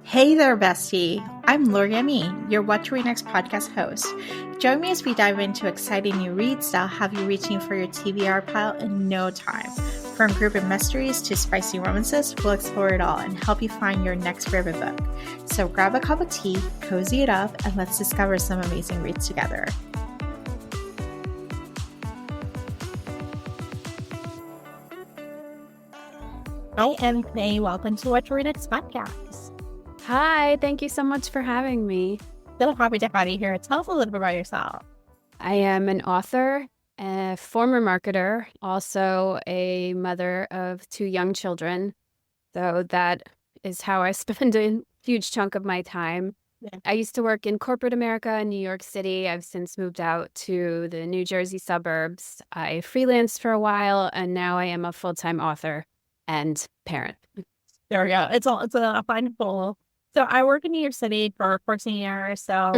Hey there, bestie. I'm Loriemi, your What to Read Next podcast host. Join me as we dive into exciting new reads that'll have you reaching for your TBR pile in no time. From group of mysteries to spicy romances, we'll explore it all and help you find your next favorite book. So grab a cup of tea, cozy it up, and let's discover some amazing reads together. Hi, MK. Welcome to What to Read Next podcast. Hi, thank you so much for having me. So happy to have you here. Tell us a little bit about yourself. I am an author, a former marketer, also a mother of 2 young children. So that is how I spend a huge chunk of my time. Yeah. I used to work in corporate America in New York City. I've since moved out to the New Jersey suburbs. I freelanced for a while, and now I am a full-time author and parent. There we go. It's a fun goal. So I work in New York City for 14 years. So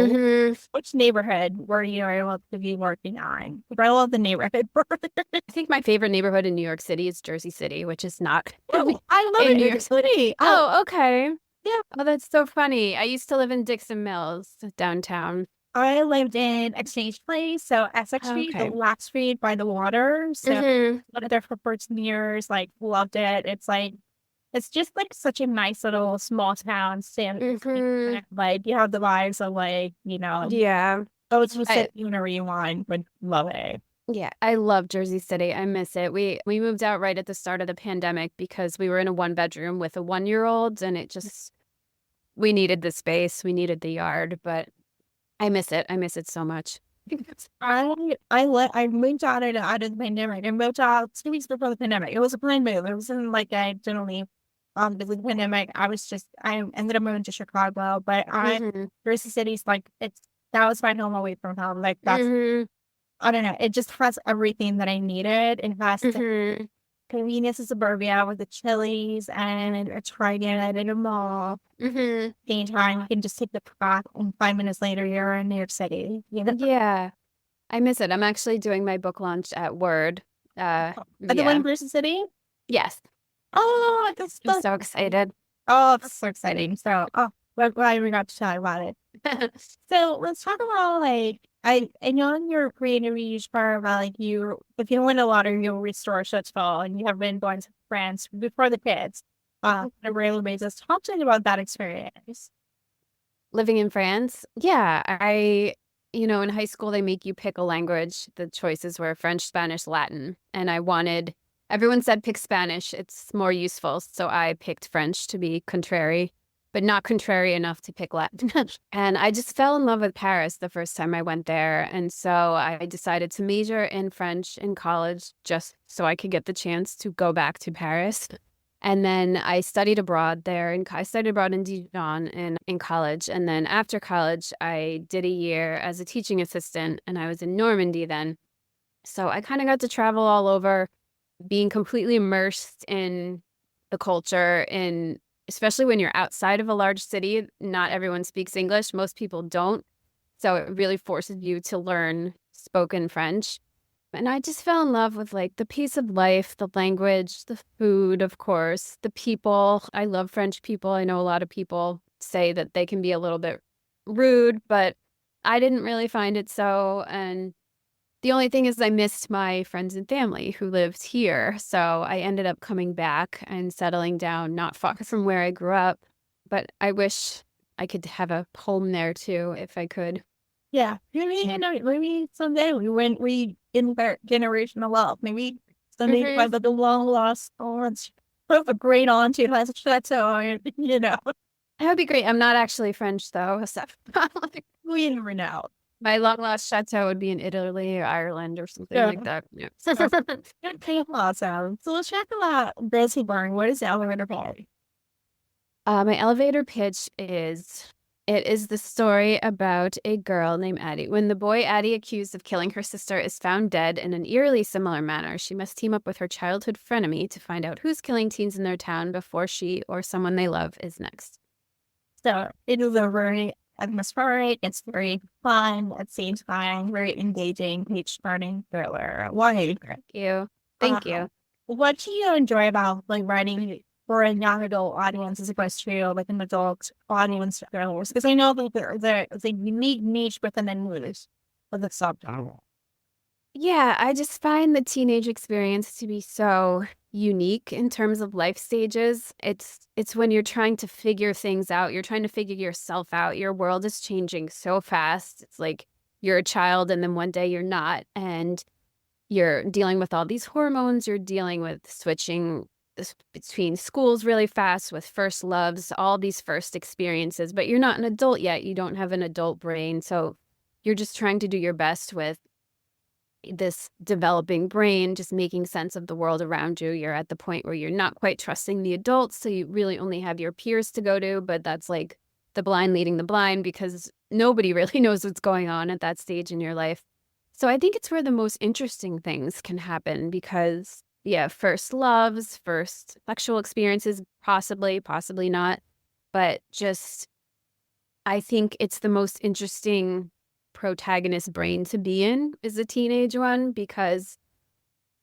which neighborhood were you able to be working on? I love the neighborhood. I think my favorite neighborhood in New York City is Jersey City, which is not. Oh, I love in New York City. Oh, okay. Yeah. Oh, that's so funny. I used to live in Dixon Mills downtown. I lived in Exchange Place, so Essex Street, Okay. the last street by the water. So lived there for 14 years, like loved it. It's just like such a nice little small town. Like you have the vibes of like, Yeah. go to sit whenever you want, but love it. Yeah, I love Jersey City. I miss it. We moved out right at the start of the pandemic because we were in a 1-bedroom with a 1-year-old, and we needed the space, we needed the yard, but I miss it. I miss it so much. I moved out of the pandemic. I moved out 2 weeks before the pandemic. It was a planned move. It wasn't like I generally with the pandemic. I ended up moving to Chicago, but Jersey City's like that was my home away from home. Like that's I don't know. It just has everything that I needed. It has the convenience of suburbia with the Chili's and a Target and a mall. Anytime you can just take the path, and 5 minutes later you're in New York City. Yeah, I miss it. I'm actually doing my book launch at Word. At the one in Jersey City? Yes. Oh, I'm so excited. Oh, that's so exciting. So, we're glad we got to chat about it. So let's talk about like I know in your creative you part about like if you win a lottery you'll restore Chateau and you have been going to France before the kids on a regular basis. Talk to me about that experience. Living in France? Yeah, in high school they make you pick a language. The choices were French, Spanish, Latin, and everyone said pick Spanish. It's more useful, so I picked French to be contrary, but not contrary enough to pick Latin. And I just fell in love with Paris the first time I went there. And so I decided to major in French in college just so I could get the chance to go back to Paris. And then I studied abroad there. And I studied abroad in Dijon in college. And then after college, I did a year as a teaching assistant, and I was in Normandy then. So I kind of got to travel all over, being completely immersed in the culture, especially when you're outside of a large city. Not everyone speaks English. Most people don't. So it really forces you to learn spoken French. And I just fell in love with like the pace of life, the language, the food, of course, the people. I love French people. I know a lot of people say that they can be a little bit rude, but I didn't really find it so. And the only thing is I missed my friends and family who lived here. So I ended up coming back and settling down not far from where I grew up. But I wish I could have a home there too, if I could. Yeah. Maybe someday we invert generational wealth. Maybe someday find the long lost aunts, a great aunt who has a chateau, That would be great. I'm not actually French though. We never know. My long lost chateau would be in Italy or Ireland or something like that. Yeah. Okay, awesome. So let's check about Gracie Barn. What is the elevator pitch? My elevator pitch is the story about a girl named Addie. When the boy Addie, accused of killing her sister, is found dead in an eerily similar manner, she must team up with her childhood frenemy to find out who's killing teens in their town before she or someone they love is next. So it is a very atmospheric. It's very fun at the same time, very engaging, page turning thriller. Why? Thank you. Uh, Thank you. what do you enjoy about like writing for a young adult audience as opposed to like an adult audience thrillers? Because I know that there's a unique niche within the niche for the subgenre. Yeah, I just find the teenage experience to be so unique in terms of life stages. It's when you're trying to figure things out, you're trying to figure yourself out. Your world is changing so fast. It's like you're a child and then one day you're not, and you're dealing with all these hormones, you're dealing with switching between schools really fast with first loves, all these first experiences, but you're not an adult yet. You don't have an adult brain, so you're just trying to do your best with this developing brain, just making sense of the world around you. You're at the point where you're not quite trusting the adults, so you really only have your peers to go to, but that's like the blind leading the blind because nobody really knows what's going on at that stage in your life. So I think it's where the most interesting things can happen because, yeah, first loves, first sexual experiences, possibly, possibly not, but just I think it's the most interesting protagonist brain to be in is a teenage one because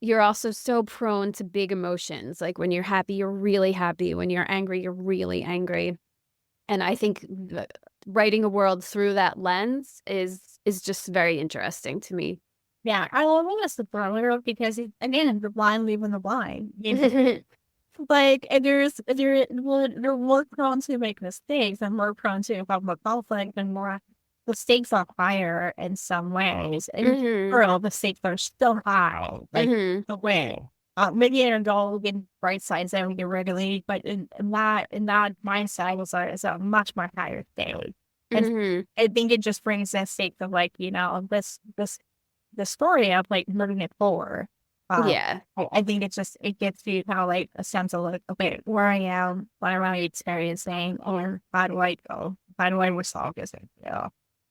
you're also so prone to big emotions. Like when you're happy, you're really happy. When you're angry, you're really angry. And I think writing a world through that lens is just very interesting to me. Yeah, I love it as the thriller because again, the blind leading the blind. You know? Like, and they're more prone to make mistakes and more prone to have more conflict and more the stakes are higher in some ways. And hmm girl, the stakes are still high, like hmm the way. Maybe an adult get bright sides and get regularly, but in that mindset is a much more higher stake. And hmm I think it just brings that stake of like, this the story of like moving it forward. Um, Yeah. I think it gets you kind of like a sense of like, okay, where I am, what am I experiencing, or how do I go? How do I resolve this?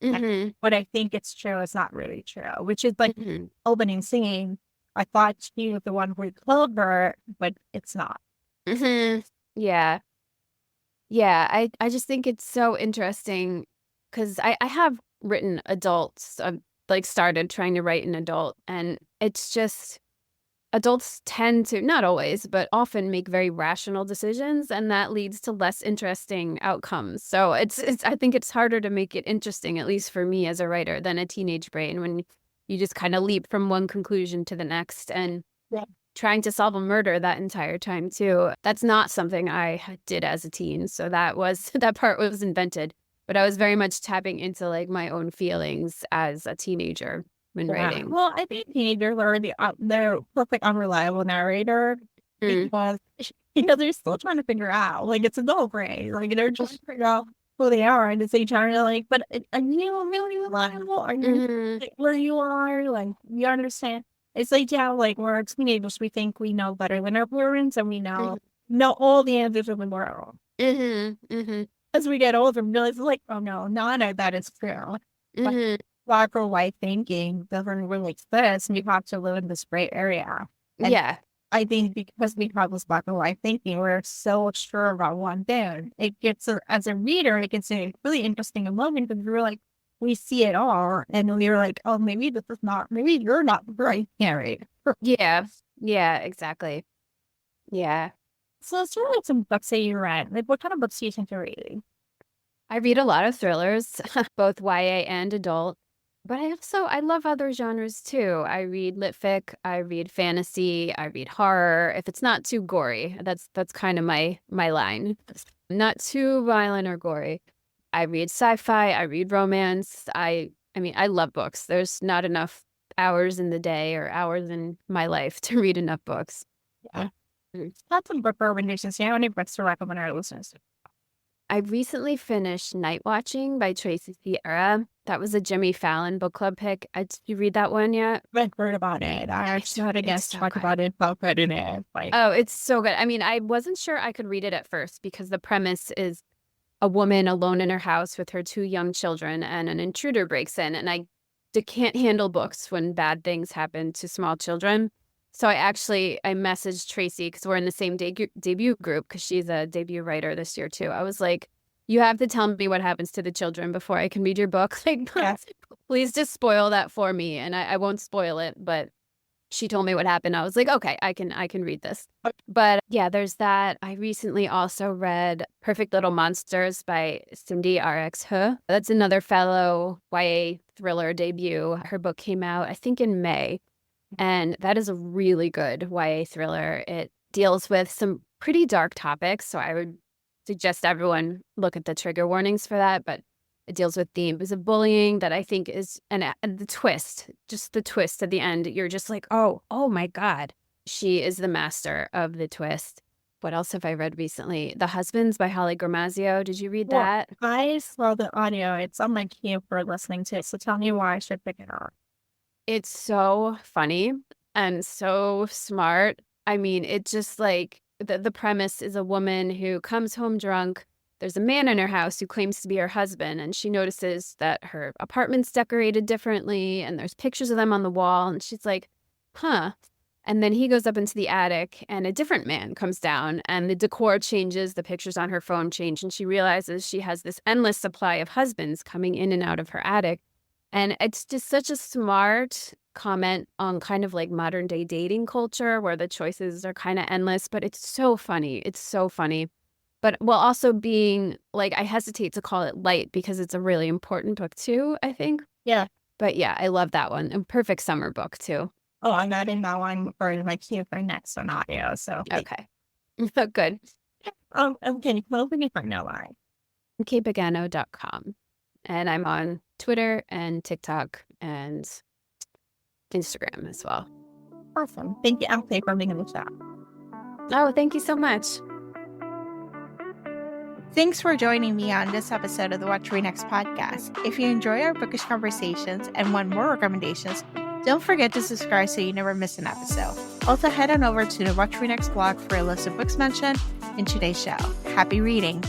hmm But I think it's true. It's not really true, which is like hmm opening scene. I thought she was the one who killed her, but it's not. hmm Yeah. Yeah, I just think it's so interesting because I have written adults. I've like started trying to write an adult, and it's just adults tend to, not always, but often make very rational decisions, and that leads to less interesting outcomes. So it's I think it's harder to make it interesting, at least for me as a writer, than a teenage brain when you just kind of leap from one conclusion to the next. And Yeah. trying to solve a murder that entire time too. That's not something I did as a teen. So that was that part was invented. But I was very much tapping into like my own feelings as a teenager when Yeah. writing. Well, I think teenagers are they're perfect unreliable narrator Mm. because they're still trying to figure out like it's a no brain. Like they're trying to figure out who they are and they trying to like, but are you really reliable? Are you hmm like, where you are? Like you understand? It's like like we're teenagers, we think we know better than our parents and we hmm know all the answers of the world. hmm hmm As we get older, we realize like, oh no, none of that is true. But hmm black or white thinking doesn't really exist. And you have to live in this gray area. And Yeah. I think because we have this black and white thinking, we're so sure about one thing. It gets, as a reader, it gets a really interesting moment because we're like, we see it all. And we're like, oh, maybe this is not, maybe you're not right, Harry. Yeah. Yeah, exactly. Yeah. So it's really like some books that you read. Like, what kind of books do you think you're reading? I read a lot of thrillers, both YA and adult, but I love other genres too. I read lit fic, I read fantasy, I read horror. If it's not too gory, that's kind of my line. Not too violent or gory. I read sci-fi, I read romance. I mean, I love books. There's not enough hours in the day or hours in my life to read enough books. Yeah. Mm. That's some book recommendations. Do you have any books to recommend our listeners? I recently finished Night Watching by Tracy Sierra. That was a Jimmy Fallon book club pick. Did you read that one yet? I've heard about it. I actually had a It's guest so talk good. about it, but I didn't have, like, Oh, it's so good. I mean, I wasn't sure I could read it at first because the premise is a woman alone in her house with her two young children and an intruder breaks in. And can't handle books when bad things happen to small children. So I messaged Tracy because we're in the same debut group because she's a debut writer this year too. I was like, You have to tell me what happens to the children before I can read your book. Like, Yes. please just spoil that for me, and I won't spoil it, but she told me what happened. I was like, okay, I can read this. But yeah, there's that. I recently also read Perfect Little Monsters by Cindy RX He. That's another fellow YA thriller debut. Her book came out, I think, in May. And that is a really good YA thriller. It deals with some pretty dark topics. So I would suggest everyone look at the trigger warnings for that. But it deals with themes of bullying that I think is, and the twist, just the twist at the end, you're just like, oh my God. She is the master of the twist. What else have I read recently? The Husbands by Holly Gramazio. Did you read Well, that? I saw the audio. It's on my queue for listening to. So tell me why I should pick it up. It's so funny and so smart. I mean, it just like the premise is a woman who comes home drunk. There's a man in her house who claims to be her husband, and she notices that her apartment's decorated differently, and there's pictures of them on the wall, and she's like, huh. And then he goes up into the attic, and a different man comes down, and the decor changes, the pictures on her phone change, and she realizes she has this endless supply of husbands coming in and out of her attic. And it's just such a smart comment on kind of like modern day dating culture where the choices are kind of endless, but it's so funny. It's so funny. But while also being like, I hesitate to call it light because it's a really important book too, I think. Yeah. But yeah, I love that one. A perfect summer book too. Oh, I'm not in that one for my queue for next on audio. So Okay. Good. okay, well, let me find out why. MKPagano.com. And I'm on Twitter and TikTok and Instagram as well. Awesome. Thank you, MK, for being in the chat. Oh, thank you so much. Thanks for joining me on this episode of the What to Read Next podcast. If you enjoy our bookish conversations and want more recommendations, don't forget to subscribe so you never miss an episode. Also, head on over to the What to Read Next blog for a list of books mentioned in today's show. Happy reading!